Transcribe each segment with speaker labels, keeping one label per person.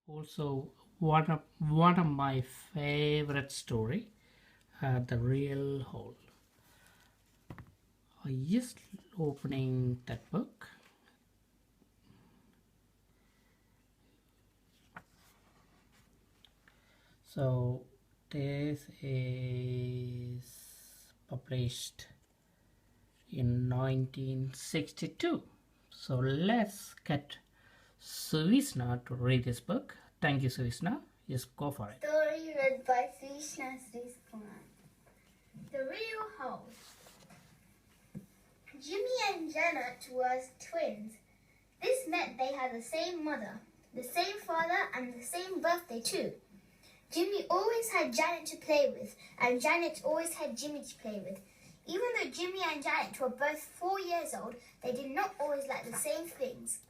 Speaker 1: Also, one of my favorite story, the real hole. Just opening that book. So this is published in 1962. So let's get Suvisna to read this book. Thank you, Suvisna. Just go for it.
Speaker 2: Story read by Krishna Sriskumar. The Real Hole. Jimmy and Janet were twins. This meant they had the same mother, the same father, and the same birthday too. Jimmy always had Janet to play with, and Janet always had Jimmy to play with. Even though Jimmy and Janet were both 4 years old, they did not always like the same things.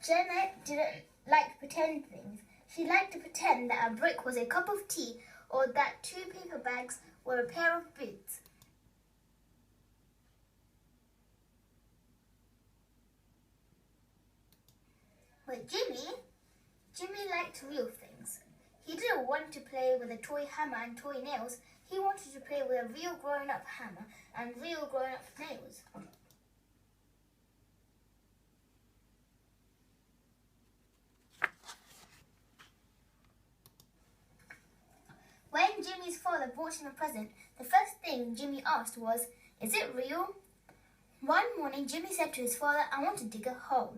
Speaker 2: Janet didn't like pretend things. She liked to pretend that a brick was a cup of tea or that 2 paper bags were a pair of boots. But Jimmy liked real things. He didn't want to play with a toy hammer and toy nails. He wanted to play with a real grown-up hammer and real grown-up nails. When Jimmy's father brought him a present, the first thing Jimmy asked was, "Is it real?" One morning, Jimmy said to his father, "I want to dig a hole.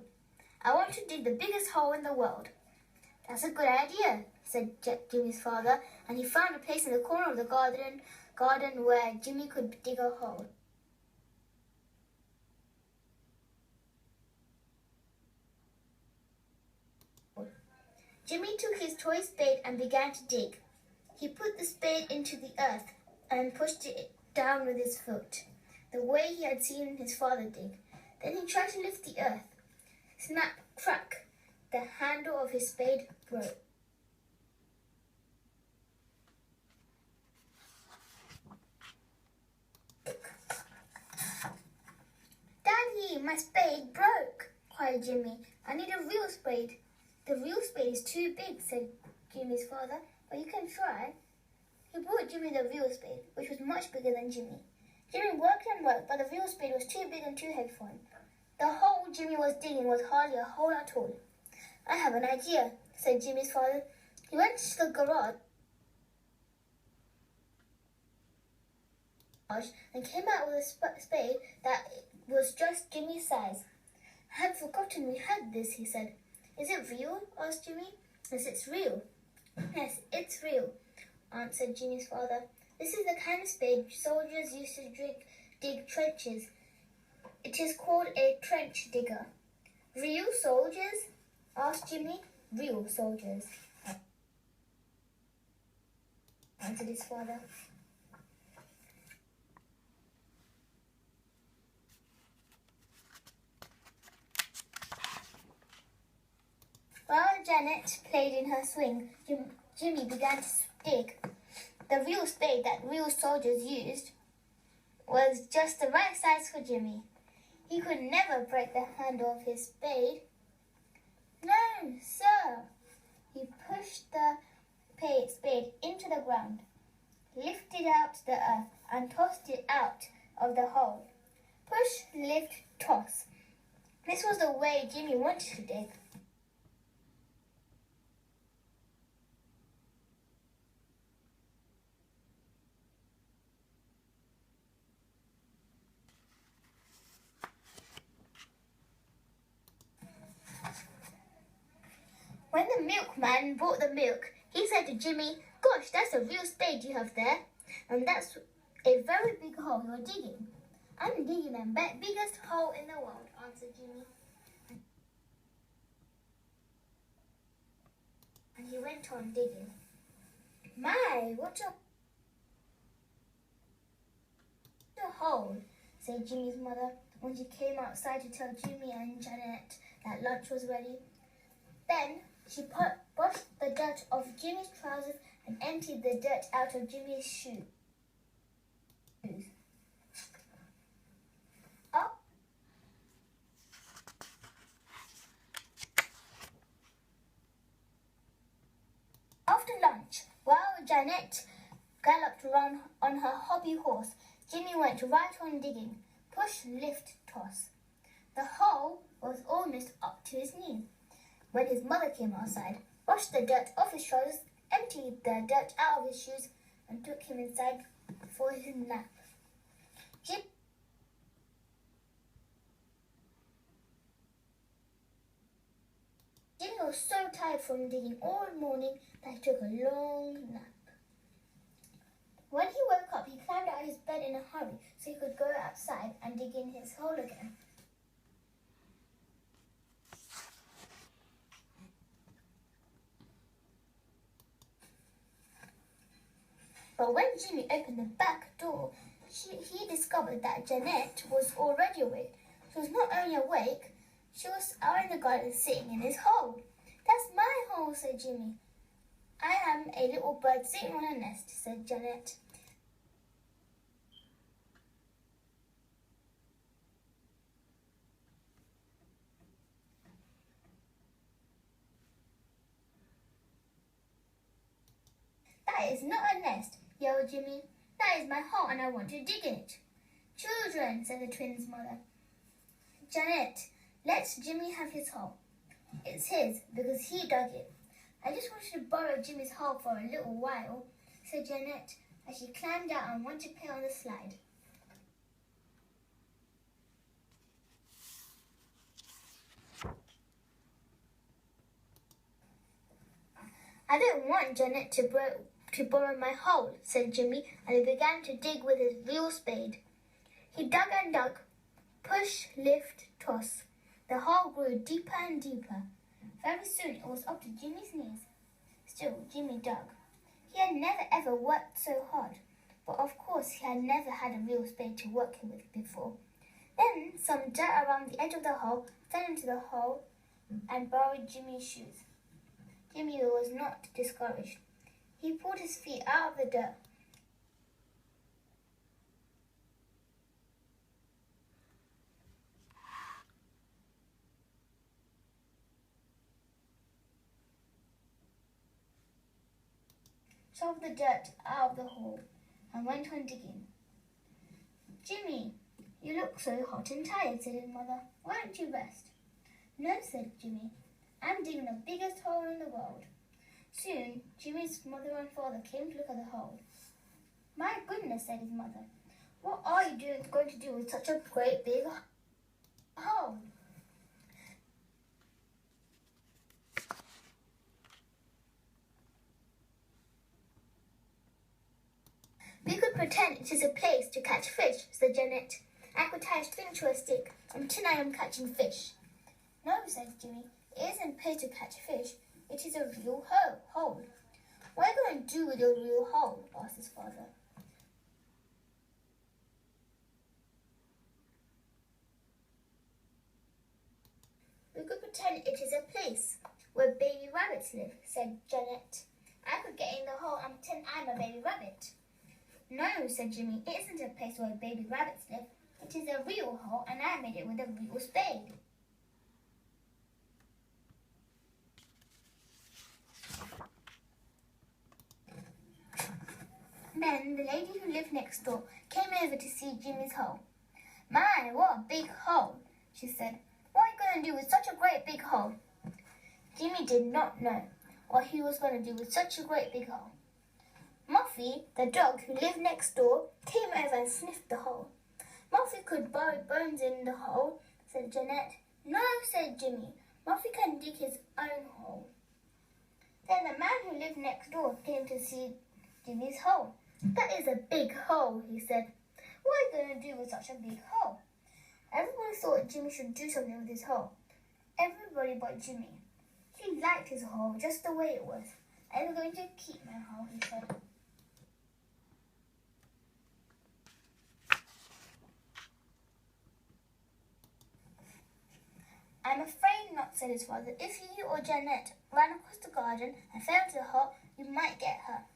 Speaker 2: I want to dig the biggest hole in the world." "That's a good idea," said Jimmy's father, and he found a place in the corner of the garden where Jimmy could dig a hole. Jimmy took his toy spade and began to dig. He put the spade into the earth and pushed it down with his foot, the way he had seen his father dig. Then he tried to lift the earth. Snap, crack, the handle of his spade broke. "Daddy, my spade broke," cried Jimmy. "I need a real spade." "The real spade is too big," said Jimmy's father, "but you can try." He brought Jimmy the real spade, which was much bigger than Jimmy. Jimmy worked and worked, but the real spade was too big and too heavy for him. The hole Jimmy was digging was hardly a hole at all. "I have an idea," said Jimmy's father. He went to the garage and came out with a spade that was just Jimmy's size. "I had forgotten we had this," he said. "Is it real?" asked Jimmy. "Yes, it's real." "Yes, it's real," answered Jimmy's father. "This is the kind of spade soldiers used to dig trenches. It is called a trench digger." "Real soldiers?" asked Jimmy. "Real soldiers," answered his father. While Janet played in her swing, Jimmy began to dig. The real spade that real soldiers used was just the right size for Jimmy. He could never break the handle of his spade. "No, sir." He pushed the spade into the ground, lifted out the earth, and tossed it out of the hole. Push, lift, toss. This was the way Jimmy wanted to dig. When the milkman brought the milk, he said to Jimmy, "Gosh, that's a real spade you have there. And that's a very big hole you're digging." "I'm digging the biggest hole in the world," answered Jimmy. And he went on digging. "My, what a hole," said Jimmy's mother when she came outside to tell Jimmy and Janet that lunch was ready. Then she brushed the dirt off Jimmy's trousers and emptied the dirt out of Jimmy's shoes. After lunch, while Janet galloped around on her hobby horse, Jimmy went right on digging. Push, lift, toss. The hole was almost up to his knees when his mother came outside, brushed the dirt off his shoulders, emptied the dirt out of his shoes, and took him inside for his nap. Jimmy was so tired from digging all morning that he took a long nap. When he woke up, he climbed out of his bed in a hurry so he could go outside and dig in his hole again. But when Jimmy opened the back door, he discovered that Janet was already awake. She was not only awake, she was out in the garden sitting in his hole. "That's my hole," said Jimmy. "I am a little bird sitting on a nest," said Janet. "That is not a nest," yelled Jimmy. "That is my hole and I want to dig in it." "Children," said the twins' mother. "Janet, let Jimmy have his hole. It's his because he dug it." "I just wanted to borrow Jimmy's hole for a little while," said Janet as she climbed out and wanted to play on the slide. "I don't want Janet to borrow my hole," said Jimmy, and he began to dig with his real spade. He dug and dug. Push, lift, toss. The hole grew deeper and deeper. Very soon it was up to Jimmy's knees. Still, Jimmy dug. He had never ever worked so hard, but of course he had never had a real spade to work with before. Then some dirt around the edge of the hole fell into the hole and borrowed Jimmy's shoes. Jimmy was not discouraged. He pulled his feet out of the dirt. Shoved the dirt out of the hole and went on digging. "Jimmy, you look so hot and tired," said his mother. "Why don't you rest?" "No," said Jimmy. "I'm digging the biggest hole in the world." Soon, Jimmy's mother and father came to look at the hole. "My goodness," said his mother. "What are you going to do with such a great big hole?" "We could pretend it is a place to catch fish," said Janet. "I could tie a string to a stick and pretend I am catching fish." "No," said Jimmy. "It isn't a place to catch fish. It is a real hole." "What are you going to do with your real hole?" asked his father. "We could pretend it is a place where baby rabbits live," said Janet. "I could get in the hole and pretend I'm a baby rabbit." "No," said Jimmy. "It isn't a place where baby rabbits live. It is a real hole and I made it with a real spade." Then the lady who lived next door came over to see Jimmy's hole. "My, what a big hole," she said. "What are you going to do with such a great big hole?" Jimmy did not know what he was going to do with such a great big hole. Muffy, the dog who lived next door, came over and sniffed the hole. "Muffy could bury bones in the hole," said Janet. "No," said Jimmy. "Muffy can dig his own hole." Then the man who lived next door came to see Jimmy's hole. "That is a big hole," he said. "What are you going to do with such a big hole?" Everybody thought Jimmy should do something with his hole. Everybody but Jimmy. He liked his hole just the way it was. "I'm going to keep my hole," he said. "I'm afraid not," said his father. "If you or Janet ran across the garden and fell into the hole, you might get hurt."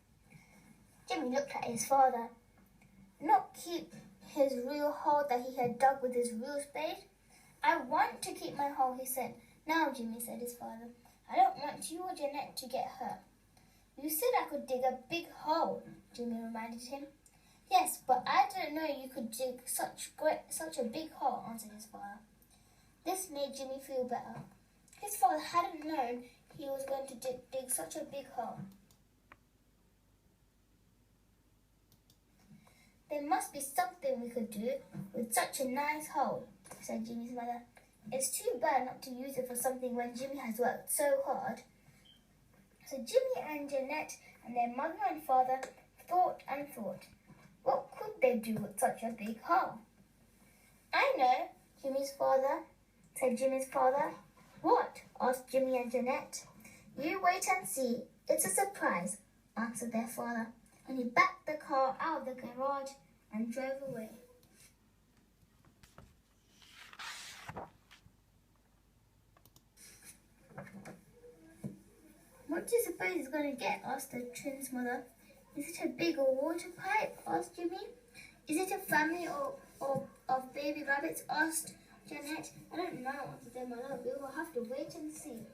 Speaker 2: Jimmy looked at his father. Not keep his real hole that he had dug with his real spade? "I want to keep my hole," he said. "Now, Jimmy," said his father, "I don't want you or Janet to get hurt." You said I could dig a big hole, Jimmy reminded him. Yes, but I didn't know you could dig such a big hole, answered his father. This made Jimmy feel better. His father hadn't known he was going to dig such a big hole. There must be something we could do with such a nice hole, said Jimmy's mother. It's too bad not to use it for something when Jimmy has worked so hard. So Jimmy and Jeanette and their mother and father thought and thought. What could they do with such a big hole? I know, said Jimmy's father. What? Asked Jimmy and Jeanette. You wait and see. It's a surprise, answered their father, and he backed the car out of the garage and drove away. What do you suppose he's going to get? Asked the twins' mother. Is it a big water pipe? Asked Jimmy. Is it a family of baby rabbits? Asked Jeanette. I don't know, answered their mother. We will have to wait and see.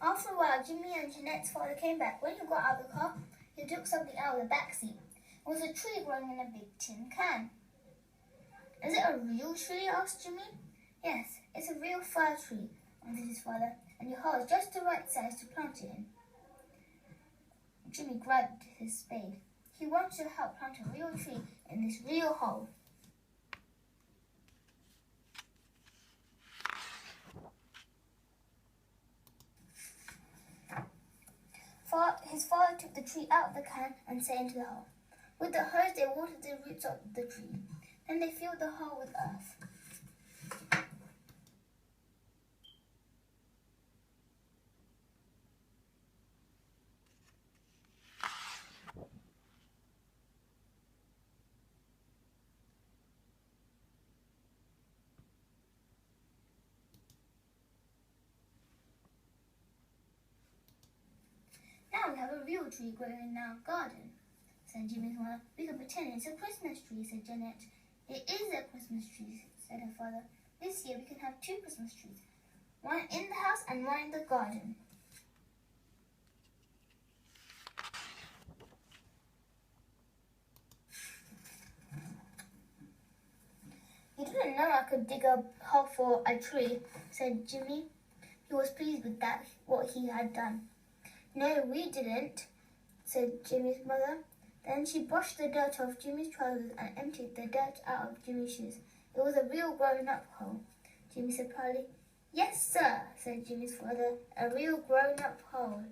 Speaker 2: After a while, Jimmy and Jeanette's father came back. When he got out of the car, he took something out of the back seat. It was a tree growing in a big tin can. Is it a real tree? Asked Jimmy. Yes, it's a real fir tree, answered his father, and your hole is just the right size to plant it in. Jimmy grabbed his spade. He wanted to help plant a real tree in this real hole. His father took the tree out of the can and set into the hole. With the hose, they watered the roots of the tree. Then they filled the hole with earth. Now we have a real tree growing in our garden, said Jimmy's mother. We can pretend it's a Christmas tree, said Jeanette. It is a Christmas tree, said her father. This year we can have 2 Christmas trees, one in the house and one in the garden. You didn't know I could dig a hole for a tree, said Jimmy. He was pleased with what he had done. No, we didn't, said Jimmy's mother. Then she brushed the dirt off Jimmy's trousers and emptied the dirt out of Jimmy's shoes. It was a real grown-up hole. Jimmy said proudly. Yes, sir, said Jimmy's father, a real grown-up hole.